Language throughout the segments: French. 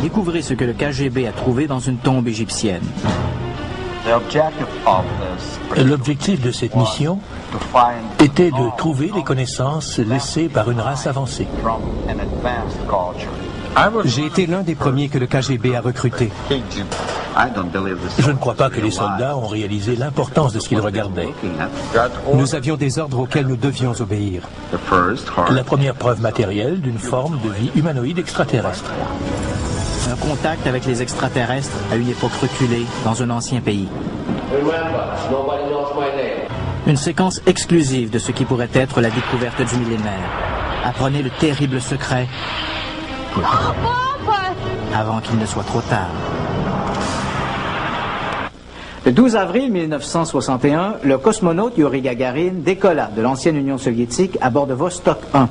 Découvrez ce que le KGB a trouvé dans une tombe égyptienne. L'objectif de cette mission était de trouver les connaissances laissées par une race avancée. J'ai été l'un des premiers que le KGB a recruté. Je ne crois pas que les soldats ont réalisé l'importance de ce qu'ils regardaient. Nous avions des ordres auxquels nous devions obéir. La première preuve matérielle d'une forme de vie humanoïde extraterrestre. Un contact avec les extraterrestres à une époque reculée dans un ancien pays. Une séquence exclusive de ce qui pourrait être la découverte du millénaire. Apprenez le terrible secret avant qu'il ne soit trop tard. Le 12 avril 1961, le cosmonaute Yuri Gagarin décolla de l'ancienne Union soviétique à bord de Vostok 1.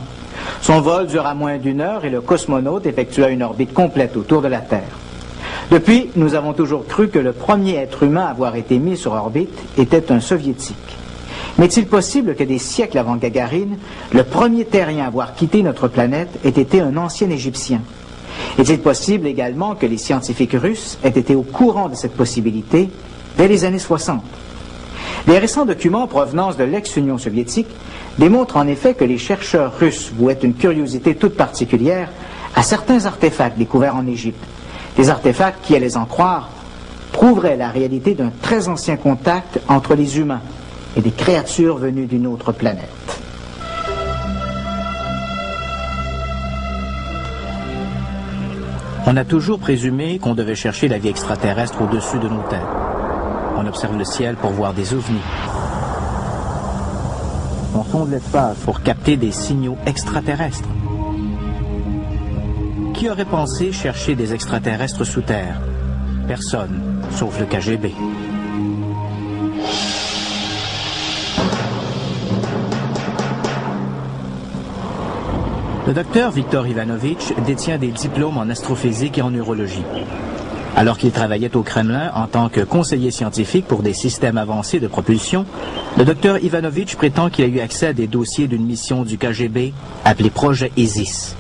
Son vol dura moins d'1 heure et le cosmonaute effectua une orbite complète autour de la Terre. Depuis, nous avons toujours cru que le premier être humain à avoir été mis sur orbite était un soviétique. Mais est-il possible que des siècles avant Gagarine, le premier terrien à avoir quitté notre planète ait été un ancien Égyptien? Est-il possible également que les scientifiques russes aient été au courant de cette possibilité dès les années 60? Les récents documents en provenance de l'ex-Union soviétique démontrent en effet que les chercheurs russes vouaient une curiosité toute particulière à certains artefacts découverts en Égypte. Des artefacts qui, à les en croire, prouveraient la réalité d'un très ancien contact entre les humains et des créatures venues d'une autre planète. On a toujours présumé qu'on devait chercher la vie extraterrestre au-dessus de nos têtes. On observe le ciel pour voir des ovnis. On sonde l'espace pour capter des signaux extraterrestres. Qui aurait pensé chercher des extraterrestres sous terre? Personne, sauf le KGB. Le docteur Viktor Ivanovitch détient des diplômes en astrophysique et en neurologie. Alors qu'il travaillait au Kremlin en tant que conseiller scientifique pour des systèmes avancés de propulsion, le docteur Ivanovitch prétend qu'il a eu accès à des dossiers d'une mission du KGB appelée Projet Isis.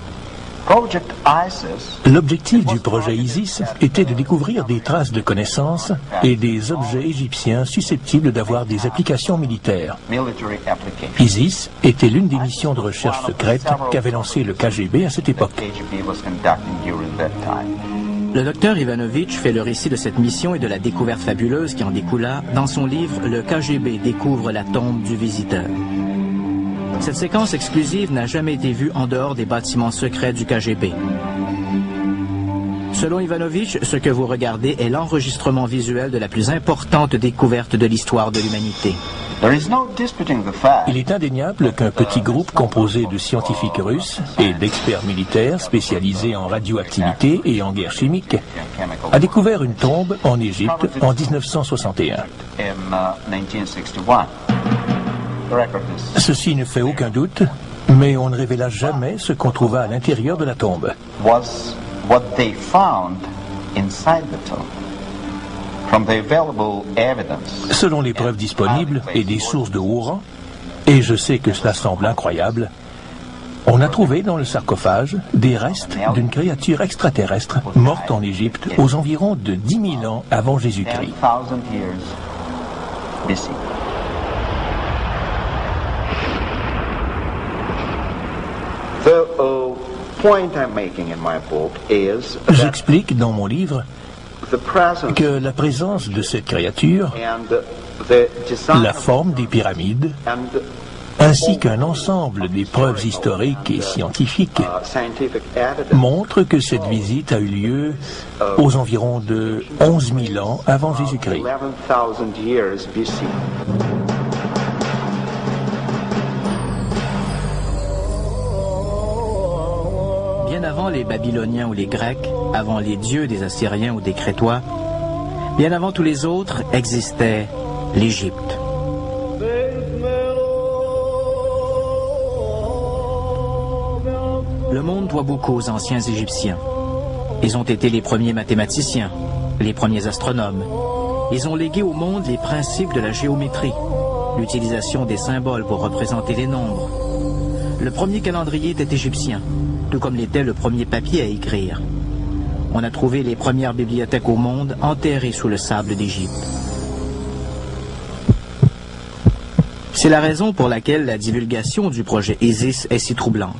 L'objectif du projet Isis était de découvrir des traces de connaissances et des objets égyptiens susceptibles d'avoir des applications militaires. Isis était l'une des missions de recherche secrète qu'avait lancé le KGB à cette époque. Le docteur Ivanovitch fait le récit de cette mission et de la découverte fabuleuse qui en découla dans son livre « Le KGB découvre la tombe du visiteur ». Cette séquence exclusive n'a jamais été vue en dehors des bâtiments secrets du KGB. Selon Ivanovitch, ce que vous regardez est l'enregistrement visuel de la plus importante découverte de l'histoire de l'humanité. Il est indéniable qu'un petit groupe composé de scientifiques russes et d'experts militaires spécialisés en radioactivité et en guerre chimique a découvert une tombe en Égypte en 1961. Ceci ne fait aucun doute, mais on ne révéla jamais ce qu'on trouva à l'intérieur de la tombe. Selon les preuves disponibles et des sources de haut rang, et je sais que cela semble incroyable, on a trouvé dans le sarcophage des restes d'une créature extraterrestre morte en Égypte aux environs de 10 000 ans avant Jésus-Christ. J'explique dans mon livre que la présence de cette créature, la forme des pyramides, ainsi qu'un ensemble des preuves historiques et scientifiques montrent que cette visite a eu lieu aux environs de 11 000 ans avant Jésus-Christ. Bien avant les Babyloniens ou les Grecs, avant les dieux des Assyriens ou des Crétois, bien avant tous les autres, existait l'Égypte. Le monde doit beaucoup aux anciens Égyptiens. Ils ont été les premiers mathématiciens, les premiers astronomes. Ils ont légué au monde les principes de la géométrie, l'utilisation des symboles pour représenter les nombres. Le premier calendrier était égyptien, tout comme l'était le premier papier à écrire. on a trouvé les premières bibliothèques au monde enterrées sous le sable d'Égypte. C'est la raison pour laquelle la divulgation du projet Isis est si troublante.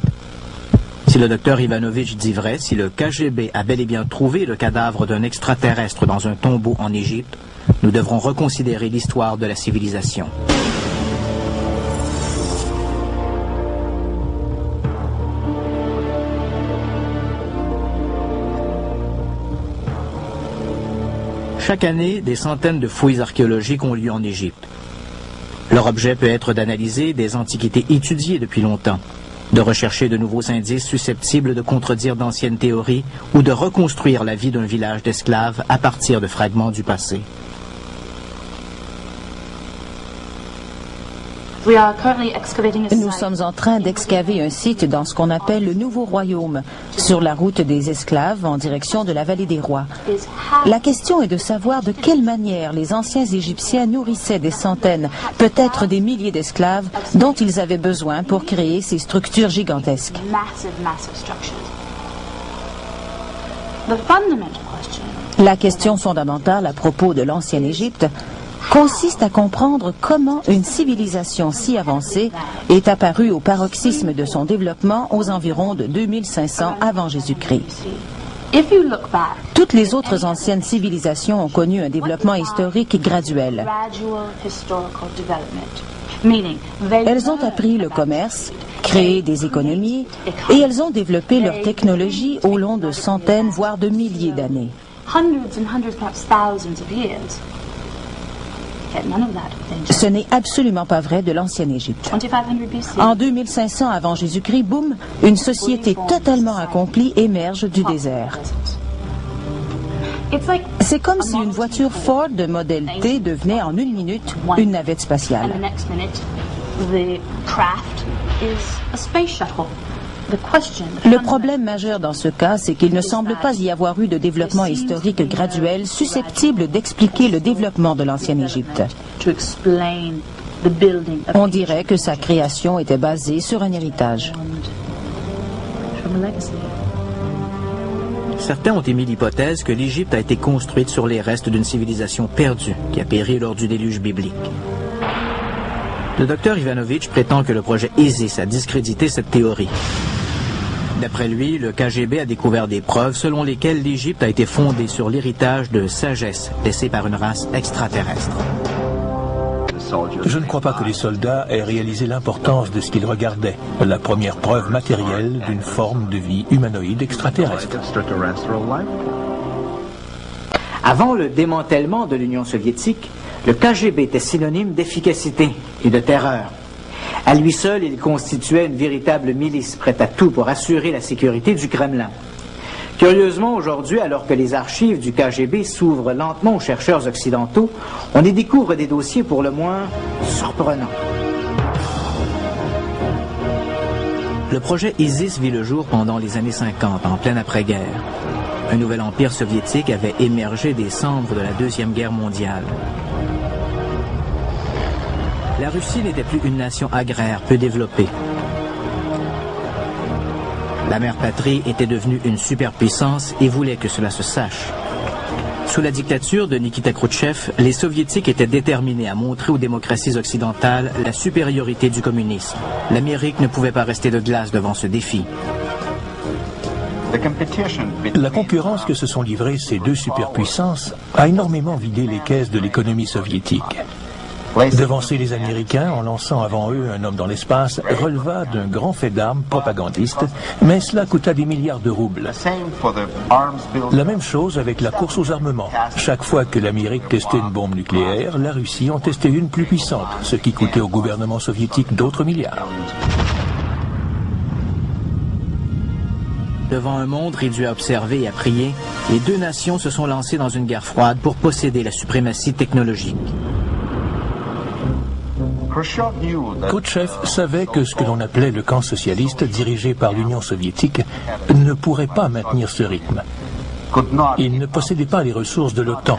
Si le docteur Ivanovitch dit vrai, si le KGB a bel et bien trouvé le cadavre d'un extraterrestre dans un tombeau en Égypte, nous devrons reconsidérer l'histoire de la civilisation. Chaque année, des centaines de fouilles archéologiques ont lieu en Égypte. Leur objet peut être d'analyser des antiquités étudiées depuis longtemps, de rechercher de nouveaux indices susceptibles de contredire d'anciennes théories ou de reconstruire la vie d'un village d'esclaves à partir de fragments du passé. Nous sommes en train d'excaver un site dans ce qu'on appelle le Nouveau Royaume, sur la route des esclaves en direction de la vallée des rois. La question est de savoir de quelle manière les anciens Égyptiens nourrissaient des centaines, peut-être des milliers d'esclaves dont ils avaient besoin pour créer ces structures gigantesques. La question fondamentale à propos de l'ancienne Égypte consiste à comprendre comment une civilisation si avancée est apparue au paroxysme de son développement aux environs de 2500 avant Jésus-Christ. Toutes les autres anciennes civilisations ont connu un développement historique graduel. Elles ont appris le commerce, créé des économies, et elles ont développé leur technologie au long de centaines, voire de milliers d'années. Ce n'est absolument pas vrai de l'ancienne Égypte. En 2500 avant Jésus-Christ, boum, une société totalement accomplie émerge du désert. C'est comme si une voiture Ford de modèle T devenait en une minute une navette spatiale. Le problème majeur dans ce cas, c'est qu'il ne semble pas y avoir eu de développement historique graduel susceptible d'expliquer le développement de l'ancienne Égypte. On dirait que sa création était basée sur un héritage. Certains ont émis l'hypothèse que l'Égypte a été construite sur les restes d'une civilisation perdue qui a péri lors du déluge biblique. Le docteur Ivanovitch prétend que le projet Isis a discrédité cette théorie. D'après lui, le KGB a découvert des preuves selon lesquelles l'Égypte a été fondée sur l'héritage de sagesse laissé par une race extraterrestre. Je ne crois pas que les soldats aient réalisé l'importance de ce qu'ils regardaient, la première preuve matérielle d'une forme de vie humanoïde extraterrestre. Avant le démantèlement de l'Union soviétique, le KGB était synonyme d'efficacité et de terreur. À lui seul, il constituait une véritable milice prête à tout pour assurer la sécurité du Kremlin. Curieusement, aujourd'hui, alors que les archives du KGB s'ouvrent lentement aux chercheurs occidentaux, on y découvre des dossiers pour le moins surprenants. Le projet Isis vit le jour pendant les années 50, en pleine après-guerre. Un nouvel empire soviétique avait émergé des cendres de la Deuxième Guerre mondiale. La Russie n'était plus une nation agraire peu développée. La mère patrie était devenue une superpuissance et voulait que cela se sache. Sous la dictature de Nikita Khrouchtchev, les Soviétiques étaient déterminés à montrer aux démocraties occidentales la supériorité du communisme. L'Amérique ne pouvait pas rester de glace devant ce défi. La concurrence que se sont livrées ces deux superpuissances a énormément vidé les caisses de l'économie soviétique. Devancer les Américains en lançant avant eux un homme dans l'espace releva d'un grand fait d'armes propagandiste, mais cela coûta des milliards de roubles. La même chose avec la course aux armements. Chaque fois que l'Amérique testait une bombe nucléaire, la Russie en testait une plus puissante, ce qui coûtait au gouvernement soviétique d'autres milliards. Devant un monde réduit à observer et à prier, les deux nations se sont lancées dans une guerre froide pour posséder la suprématie technologique. Khrouchtchev savait que ce que l'on appelait le camp socialiste dirigé par l'Union soviétique ne pourrait pas maintenir ce rythme. Il ne possédait pas les ressources de l'OTAN.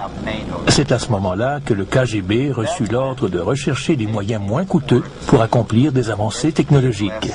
C'est à ce moment-là que le KGB reçut l'ordre de rechercher des moyens moins coûteux pour accomplir des avancées technologiques.